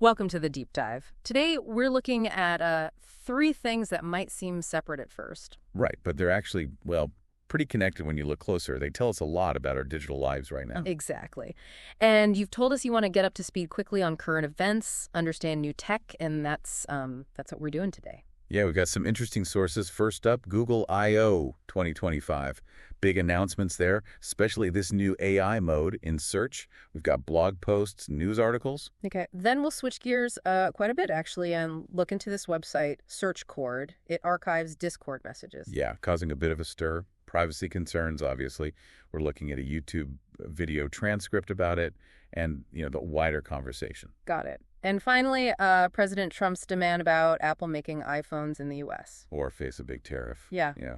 Welcome to the deep dive. Today, we're looking at three things that might seem separate at first. Right, but they're actually, well, pretty connected when you look closer. They tell us a lot about our digital lives right now. Exactly. And you've told us you want to get up to speed quickly on current events, understand new tech, and that's what we're doing today. Yeah, we've got some interesting sources. First up, Google I/O 2025. Big announcements there, especially this new AI mode in search. We've got blog posts, news articles. Okay, then we'll switch gears quite a bit, actually, and look into this website, SearchCord. It archives Discord messages. Yeah, causing a bit of a stir. Privacy concerns, obviously. We're looking at a YouTube video transcript about it and, the wider conversation. Got it. And finally, President Trump's demand about Apple making iPhones in the U.S. Or face a big tariff. Yeah. Yeah.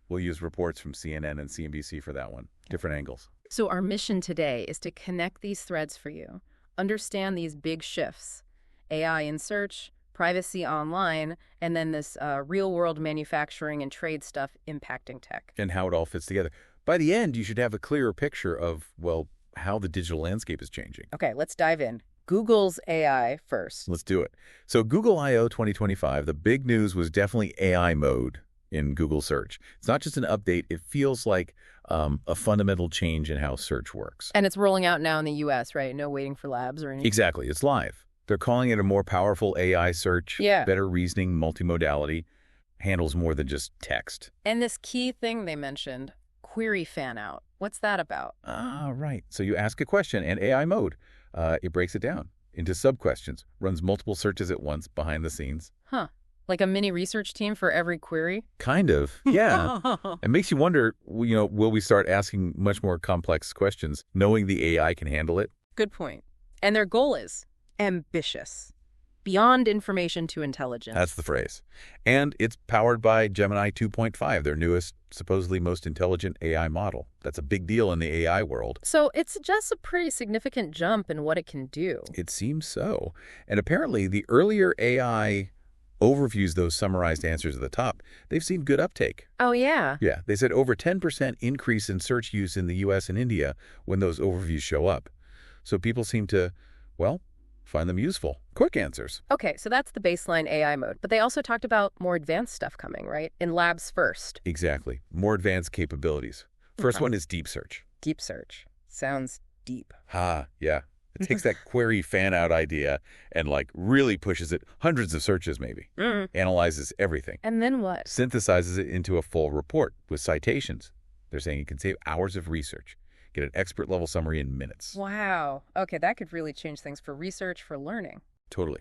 We'll use reports from CNN and CNBC for that one. Different angles. So our mission today is to connect these threads for you, understand these big shifts, AI in search, privacy online, and then this real-world manufacturing and trade stuff impacting tech. And how it all fits together. By the end, you should have a clearer picture of, well, how the digital landscape is changing. Okay, let's dive in. Google's AI first. Let's do it. So Google I/O 2025, the big news was definitely AI mode in Google search. It's not just an update. It feels like a fundamental change in how search works. And it's rolling out now in the U.S., right? No waiting for labs or anything? Exactly. It's live. They're calling it a more powerful AI search, Yeah. better reasoning, multimodality, handles more than just text. And this key thing they mentioned, query fan out. What's that about? Ah, right. So you ask a question and AI mode, it breaks it down into sub-questions, runs multiple searches at once behind the scenes. Huh. Like a mini research team for every query? Kind of, yeah. It makes you wonder, will we start asking much more complex questions, knowing the AI can handle it? Good point. And their goal is ambitious. Beyond information to intelligence. That's the phrase. And it's powered by Gemini 2.5, their newest, supposedly most intelligent AI model. That's a big deal in the AI world. So it suggests a pretty significant jump in what it can do. It seems so. And apparently the earlier AI overviews, those summarized answers at the top, they've seen good uptake. Oh, yeah. Yeah, they said over 10% increase in search use in the U.S. and India when those overviews show up. So people seem to, well, find them useful. Quick answers. Okay, so that's the baseline AI mode. But they also talked about more advanced stuff coming, right? In labs first. Exactly. More advanced capabilities. First one is deep search. Deep search. Sounds deep. Yeah. It takes that query fan-out idea and, really pushes it hundreds of searches maybe. Analyzes everything. And then what? Synthesizes it into a full report with citations. They're saying it can save hours of research. Get an expert-level summary in minutes. Wow. Okay, that could really change things for research, for learning. Totally.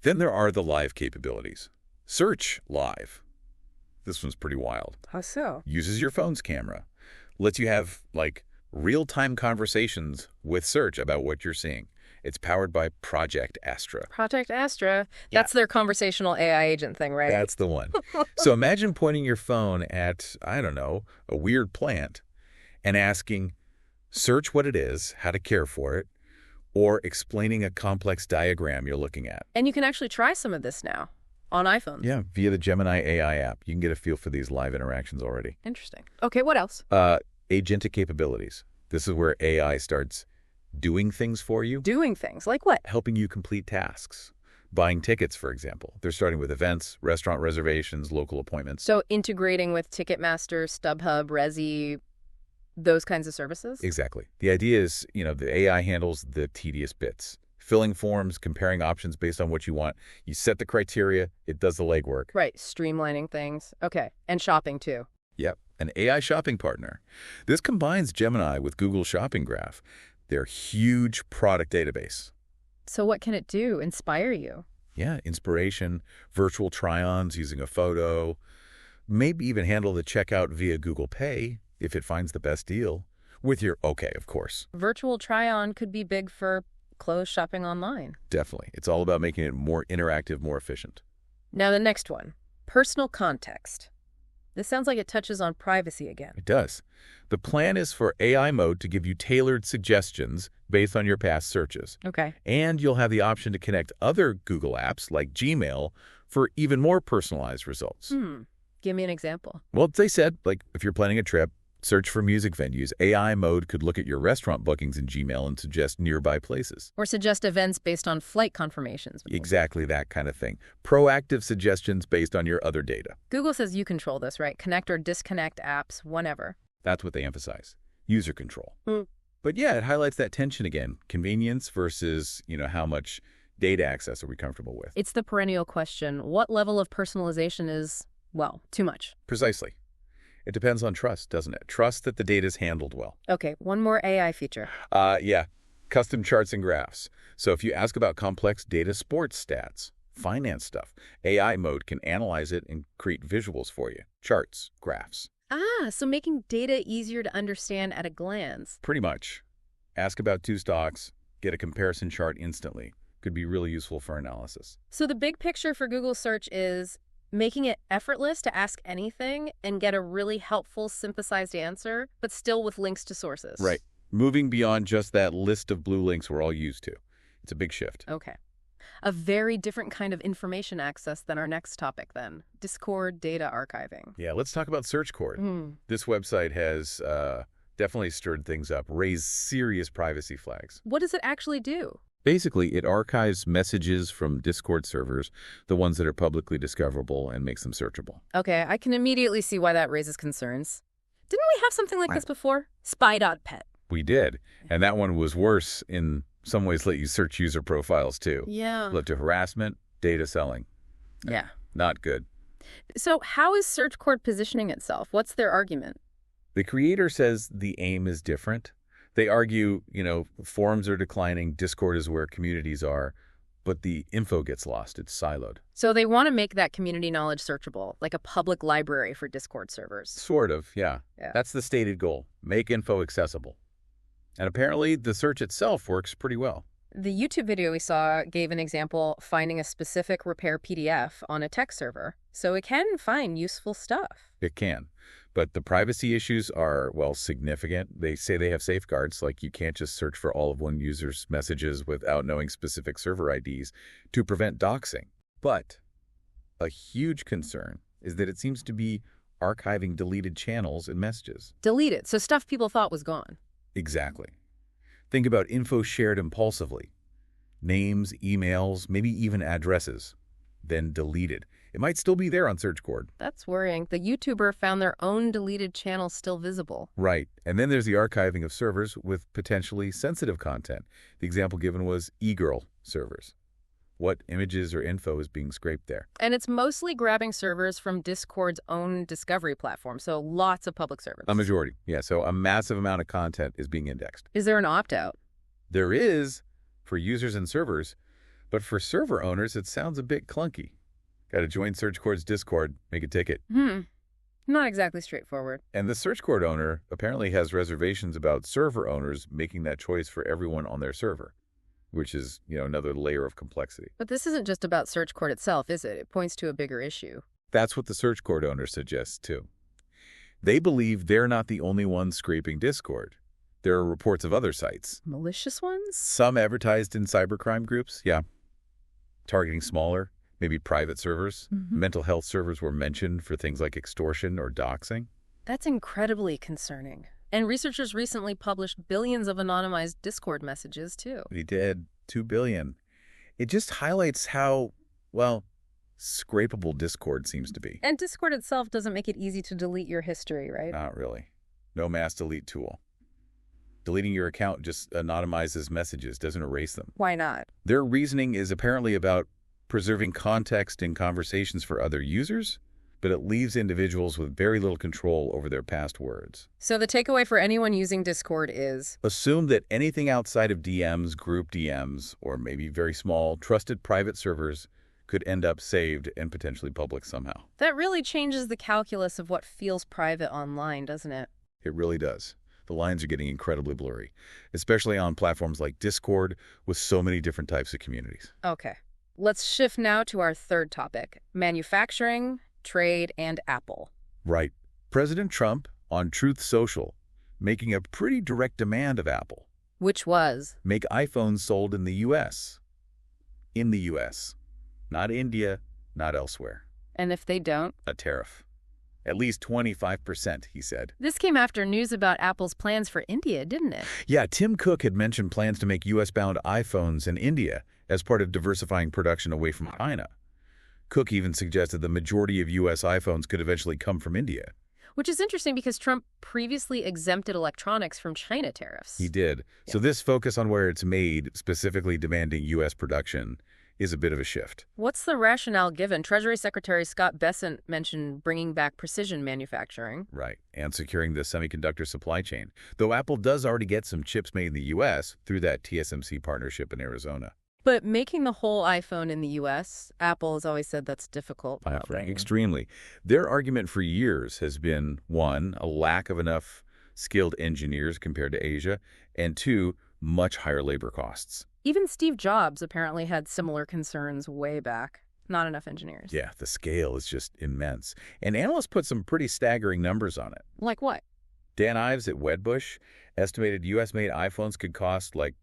Then there are the live capabilities. Search live. This one's pretty wild. How so? Uses your phone's camera. Lets you have, real-time conversations with search about what you're seeing. It's powered by Project Astra. Project Astra. That's their conversational AI agent thing, right? That's the one. So imagine pointing your phone at, I don't know, a weird plant and asking, search what it is, how to care for it, or explaining a complex diagram you're looking at. And you can actually try some of this now on iPhones. Yeah, via the Gemini AI app. You can get a feel for these live interactions already. Interesting. Okay, what else? Agentic capabilities. This is where AI starts doing things for you. Doing things. Like what? Helping you complete tasks. Buying tickets, for example. They're starting with events, restaurant reservations, local appointments. So integrating with Ticketmaster, StubHub, Resy, those kinds of services? Exactly. The idea is, the AI handles the tedious bits. Filling forms, comparing options based on what you want. You set the criteria, it does the legwork. Right, streamlining things. Okay, and shopping too. Yep, an AI shopping partner. This combines Gemini with Google Shopping Graph, their huge product database. So what can it do? Inspire you? Yeah, inspiration, virtual try-ons using a photo, maybe even handle the checkout via Google Pay if it finds the best deal. With your okay, of course. Virtual try-on could be big for clothes shopping online. Definitely. It's all about making it more interactive, more efficient. Now the next one, personal context. This sounds like it touches on privacy again. It does. The plan is for AI mode to give you tailored suggestions based on your past searches. Okay. And you'll have the option to connect other Google apps like Gmail for even more personalized results. Give me an example. Well, they said, if you're planning a trip, Search for music venues. AI mode could look at your restaurant bookings in Gmail and suggest nearby places. Or suggest events based on flight confirmations. Exactly that kind of thing. Proactive suggestions based on your other data. Google says you control this, right? Connect or disconnect apps whenever. That's what they emphasize. User control. Mm. But yeah, it highlights that tension again. Convenience versus, how much data access are we comfortable with? It's the perennial question. What level of personalization is, well, too much? Precisely. It depends on trust, doesn't it? Trust that the data is handled well. Okay, one more AI feature. Yeah, custom charts and graphs. So if you ask about complex data, sports stats, finance stuff, AI mode can analyze it and create visuals for you. Charts, graphs. So making data easier to understand at a glance. Pretty much. Ask about two stocks, get a comparison chart instantly. Could be really useful for analysis. So the big picture for Google search is making it effortless to ask anything and get a really helpful, synthesized answer, but still with links to sources. Right. Moving beyond just that list of blue links we're all used to. It's a big shift. Okay. A very different kind of information access than our next topic then. Discord data archiving. Yeah, let's talk about SearchCord. This website has definitely stirred things up, raised serious privacy flags. What does it actually do? Basically, it archives messages from Discord servers, the ones that are publicly discoverable, and makes them searchable. Okay, I can immediately see why that raises concerns. Didn't we have something like this before? Spy.pet. We did, and that one was worse in some ways, let you search user profiles too. Yeah. Led to harassment, data selling. Yeah. Not good. So how is SearchCord positioning itself? What's their argument? The creator says the aim is different. They argue, forums are declining, Discord is where communities are, but the info gets lost. It's siloed. So they want to make that community knowledge searchable, like a public library for Discord servers. Sort of, yeah. That's the stated goal. Make info accessible. And apparently the search itself works pretty well. The YouTube video we saw gave an example finding a specific repair PDF on a tech server. So it can find useful stuff. It can. But the privacy issues are, significant. They say they have safeguards, like you can't just search for all of one user's messages without knowing specific server IDs to prevent doxing. But a huge concern is that it seems to be archiving deleted channels and messages. Deleted, so stuff people thought was gone. Exactly. Think about info shared impulsively. Names, emails, maybe even addresses. Then deleted. It might still be there on SearchCord. That's worrying. The YouTuber found their own deleted channel still visible. Right. And then there's the archiving of servers with potentially sensitive content. The example given was e-girl servers. What images or info is being scraped there? And it's mostly grabbing servers from Discord's own discovery platform, so lots of public servers. A majority, yeah. So a massive amount of content is being indexed. Is there an opt-out? There is for users and servers, but for server owners, it sounds a bit clunky. Got to join SearchCord's Discord, make a ticket. Not exactly straightforward. And the SearchCord owner apparently has reservations about server owners making that choice for everyone on their server, which is, another layer of complexity. But this isn't just about SearchCord itself, is it? It points to a bigger issue. That's what the SearchCord owner suggests, too. They believe they're not the only ones scraping Discord. There are reports of other sites. Malicious ones? Some advertised in cybercrime groups, yeah. Targeting smaller, maybe private servers. Mental health servers were mentioned for things like extortion or doxing. That's incredibly concerning. And researchers recently published billions of anonymized Discord messages, too. They did. 2 billion. It just highlights how, scrapable Discord seems to be. And Discord itself doesn't make it easy to delete your history, right? Not really. No mass delete tool. Deleting your account just anonymizes messages, doesn't erase them. Why not? Their reasoning is apparently about preserving context in conversations for other users, but it leaves individuals with very little control over their past words. So the takeaway for anyone using Discord is? Assume that anything outside of DMs, group DMs, or maybe very small, trusted private servers could end up saved and potentially public somehow. That really changes the calculus of what feels private online, doesn't it? It really does. The lines are getting incredibly blurry, especially on platforms like Discord with so many different types of communities. Okay. Let's shift now to our third topic, manufacturing, trade, and Apple. Right. President Trump on Truth Social making a pretty direct demand of Apple. Which was? Make iPhones sold in the U.S. In the U.S. Not India, not elsewhere. And if they don't? A tariff. At least 25%, he said. This came after news about Apple's plans for India, didn't it? Yeah, Tim Cook had mentioned plans to make U.S.-bound iPhones in India as part of diversifying production away from China. Cook even suggested the majority of U.S. iPhones could eventually come from India. Which is interesting because Trump previously exempted electronics from China tariffs. He did. Yeah. So this focus on where it's made, specifically demanding U.S. production, is a bit of a shift. What's the rationale given? Treasury Secretary Scott Bessent mentioned bringing back precision manufacturing. Right, and securing the semiconductor supply chain, though Apple does already get some chips made in the U.S. through that TSMC partnership in Arizona. But making the whole iPhone in the U.S., Apple has always said that's difficult. Extremely. Their argument for years has been, one, a lack of enough skilled engineers compared to Asia, and two, much higher labor costs. Even Steve Jobs apparently had similar concerns way back. Not enough engineers. Yeah, the scale is just immense. And analysts put some pretty staggering numbers on it. Like what? Dan Ives at Wedbush estimated U.S.-made iPhones could cost like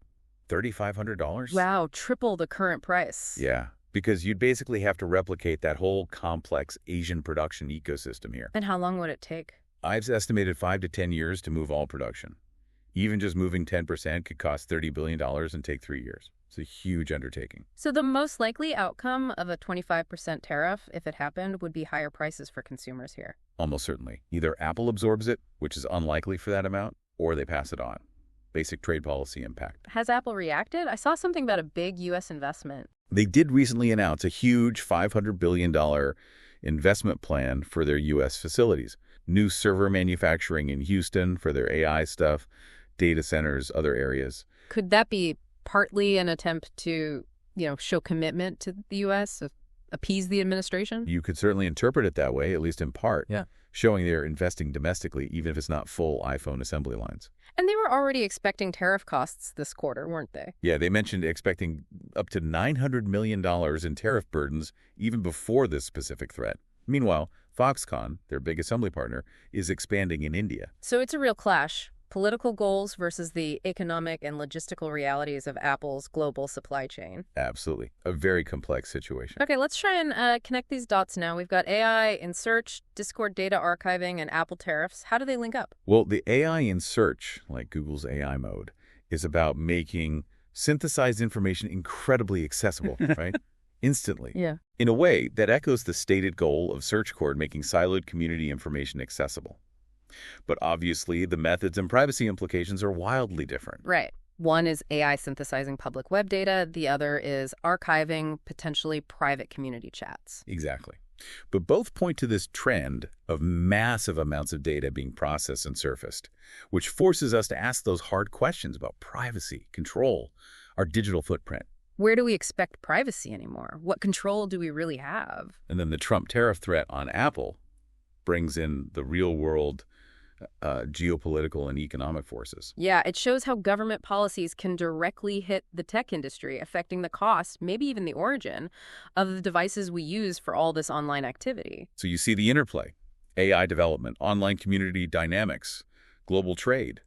$3,500. Wow, triple the current price. Yeah, because you'd basically have to replicate that whole complex Asian production ecosystem here. And how long would it take? Ives estimated 5 to 10 years to move all production. Even just moving 10% could cost $30 billion and take 3 years. It's a huge undertaking. So the most likely outcome of a 25% tariff, if it happened, would be higher prices for consumers here. Almost certainly. Either Apple absorbs it, which is unlikely for that amount, or they pass it on. Basic trade policy impact. Has Apple reacted? I saw something about a big U.S. investment. They did recently announce a huge $500 billion investment plan for their U.S. facilities. New server manufacturing in Houston for their AI stuff, data centers, other areas. Could that be partly an attempt to, show commitment to the U.S., appease the administration? You could certainly interpret it that way, at least in part. Yeah. Showing they're investing domestically, even if it's not full iPhone assembly lines. And they were already expecting tariff costs this quarter, weren't they? Yeah, they mentioned expecting up to $900 million in tariff burdens even before this specific threat. Meanwhile, Foxconn, their big assembly partner, is expanding in India. So it's a real clash. Political goals versus the economic and logistical realities of Apple's global supply chain. Absolutely. A very complex situation. Okay, let's try and connect these dots now. We've got AI in search, Discord data archiving, and Apple tariffs. How do they link up? Well, the AI in search, like Google's AI mode, is about making synthesized information incredibly accessible, right? Instantly. Yeah. In a way that echoes the stated goal of Search Cord making siloed community information accessible. But obviously, the methods and privacy implications are wildly different. Right. One is AI synthesizing public web data. The other is archiving potentially private community chats. Exactly. But both point to this trend of massive amounts of data being processed and surfaced, which forces us to ask those hard questions about privacy, control, our digital footprint. Where do we expect privacy anymore? What control do we really have? And then the Trump tariff threat on Apple brings in the real-world geopolitical and economic forces. Yeah, it shows how government policies can directly hit the tech industry, affecting the cost, maybe even the origin, of the devices we use for all this online activity. So you see the interplay, AI development, online community dynamics, global trade.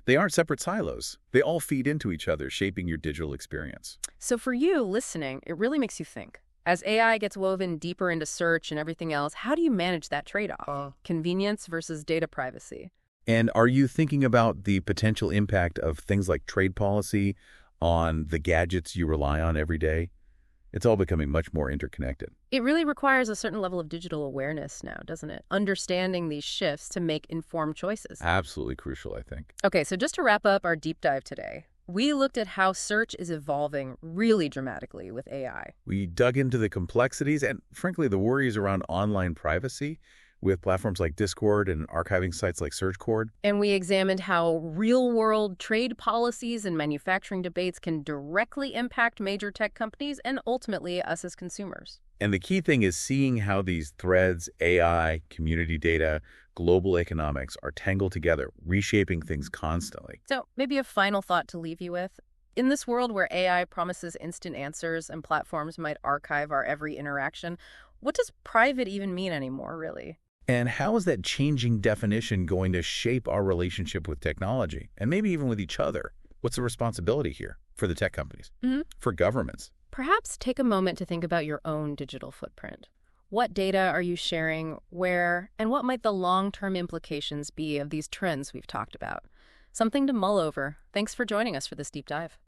They aren't separate silos. They all feed into each other, shaping your digital experience. So for you listening, it really makes you think. As AI gets woven deeper into search and everything else, how do you manage that trade-off? Convenience versus data privacy. And are you thinking about the potential impact of things like trade policy on the gadgets you rely on every day? It's all becoming much more interconnected. It really requires a certain level of digital awareness now, doesn't it? Understanding these shifts to make informed choices. Absolutely crucial, I think. Okay, so just to wrap up our deep dive today, we looked at how search is evolving really dramatically with AI. We dug into the complexities and, frankly, the worries around online privacy with platforms like Discord and archiving sites like Search Cord. And we examined how real-world trade policies and manufacturing debates can directly impact major tech companies and ultimately us as consumers. And the key thing is seeing how these threads, AI, community data, global economics are tangled together, reshaping things constantly. So maybe a final thought to leave you with. In this world where AI promises instant answers and platforms might archive our every interaction, what does private even mean anymore, really? And how is that changing definition going to shape our relationship with technology and maybe even with each other? What's the responsibility here for the tech companies, for governments? Perhaps take a moment to think about your own digital footprint. What data are you sharing? Where? And what might the long-term implications be of these trends we've talked about? Something to mull over. Thanks for joining us for this deep dive.